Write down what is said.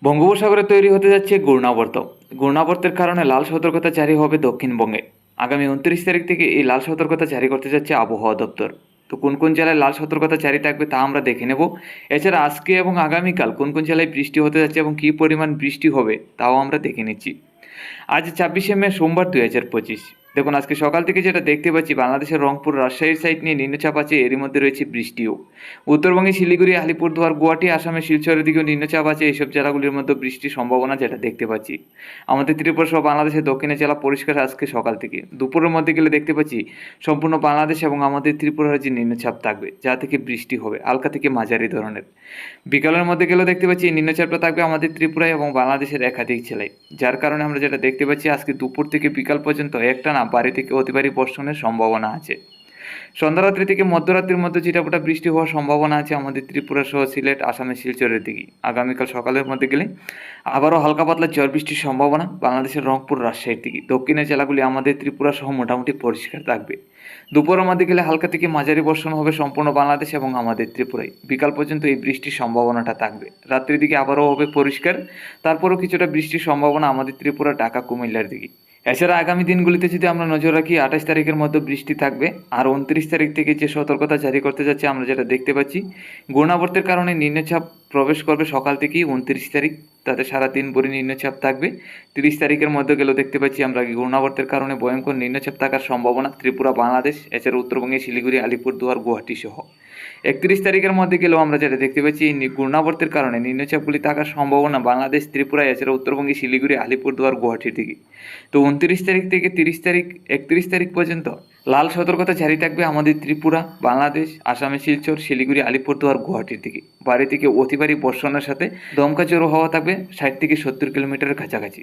বঙ্গোপসাগরে তৈরি হতে যাচ্ছে ঘূর্ণাবর্ত। ঘূর্ণাবর্তের কারণে লাল সতর্কতা জারি হবে দক্ষিণবঙ্গে। আগামী 29 তারিখ থেকে এই লাল সতর্কতা জারি করতে যাচ্ছে আবহাওয়া দপ্তর। তো কোন কোন জেলায় লাল সতর্কতা জারি থাকবে তা আমরা দেখে নেব। এছাড়া আজকে এবং আগামীকাল কোন কোন জেলায় বৃষ্টি হতে যাচ্ছে এবং কী পরিমাণ বৃষ্টি হবে তাও আমরা দেখে নিচ্ছি। আজ 26শে মে সোমবার 2025। দেখুন আজকে সকাল থেকে যেটা দেখতে পাচ্ছি, বাংলাদেশের রংপুর রাজশাহীর সাইড নিয়ে নিম্নচাপ আছে, এরই মধ্যে রয়েছে বৃষ্টিও। উত্তরবঙ্গে শিলিগুড়ি, আলিপুরদুয়ার, গুয়াহাটি, আসামের শিলচরের দিকেও নিম্নচাপ আছে। এইসব জেলাগুলির মধ্যে বৃষ্টির সম্ভাবনা যেটা দেখতে পাচ্ছি। আমাদের ত্রিপুরা সহ বাংলাদেশের দক্ষিণের জেলা পরিষ্কার আজকে সকাল থেকে। দুপুরের মধ্যে গেলে দেখতে পাচ্ছি সম্পূর্ণ বাংলাদেশ এবং আমাদের ত্রিপুরার রাজ্যে নিম্নচাপ থাকবে, যা থেকে বৃষ্টি হবে হালকা থেকে মাঝারি ধরনের। বিকালের মধ্যে গেলেও দেখতে পাচ্ছি নিম্নচাপটা থাকবে আমাদের ত্রিপুরায় এবং বাংলাদেশের একাধিক জেলায়, যার কারণে আমরা যেটা দেখতে পাচ্ছি আজকে দুপুর থেকে বিকাল পর্যন্ত একটানা ভারী থেকে অতি ভারী বর্ষণের সম্ভাবনা আছে। সন্ধ্যারাত্রি থেকে মধ্যরাত্রির মধ্যে ছিটাফোঁটা বৃষ্টি হওয়ার সম্ভাবনা আছে আমাদের ত্রিপুরা সহ সিলেট, আসামের শিলচরের দিকে। আগামীকাল সকালের মধ্যে গেলে আবারও হালকা পাতলা ঝড় বৃষ্টির সম্ভাবনা বাংলাদেশের রংপুর, রাজশাহীর দিকে। দক্ষিণের জেলাগুলি আমাদের ত্রিপুরা সহ মোটামুটি পরিষ্কার থাকবে। দুপুরের মধ্যে গেলে হালকা থেকে মাঝারি বর্ষণ হবে সম্পূর্ণ বাংলাদেশ এবং আমাদের ত্রিপুরায়। বিকাল পর্যন্ত এই বৃষ্টির সম্ভাবনাটা থাকবে। রাত্রির দিকে আবারও হবে পরিষ্কার, তারপরেও কিছুটা বৃষ্টির সম্ভাবনা আমাদের ত্রিপুরা, ঢাকা, কুমিল্লার দিকে। এছাড়া আগামী দিনগুলিতে যদি আমরা নজর রাখি, 28 তারিখের মধ্যে বৃষ্টি থাকবে। আর 29 তারিখ থেকে যে সতর্কতা জারি করতে যাচ্ছে আমরা যেটা দেখতে পাচ্ছি, ঘূর্ণাবর্তের কারণে নিম্নচাপ প্রবেশ করবে সকাল থেকেই 29 তারিখ, তাতে সারাদিন ভরে নিম্নচাপ থাকবে। 30 তারিখের মধ্যে গেলেও দেখতে পাচ্ছি আমরা ঘূর্ণাবর্তের কারণে ভয়ঙ্কর নিম্নচাপ থাকার সম্ভাবনা ত্রিপুরা, বাংলাদেশ, এছাড়া উত্তরবঙ্গে শিলিগুড়ি, আলিপুরদুয়ার, গুয়াহাটি সহ। 31 তারিখের মধ্যে গেলেও আমরা যেটা দেখতে পাচ্ছি এই ঘূর্ণাবর্তের কারণে নিম্নচাপগুলি থাকার সম্ভাবনা বাংলাদেশ, ত্রিপুরা, এছাড়া উত্তরবঙ্গে শিলিগুড়ি, আলিপুরদুয়ার, গুয়াহাটির দিকে। তো 29 তারিখ থেকে 30 তারিখ, 31 তারিখ পর্যন্ত লাল সতর্কতা জারি থাকবে আমাদের ত্রিপুরা, বাংলাদেশ, আসামের শিলচর, শিলিগুড়ি, আলিপুরদুয়ার, গুয়াহাটির দিকে। ভারী থেকে অতি ভারী বর্ষণের সাথে দমকা জোরো হওয়া থাকবে 60 থেকে 70 কিলোমিটারের কাছাকাছি।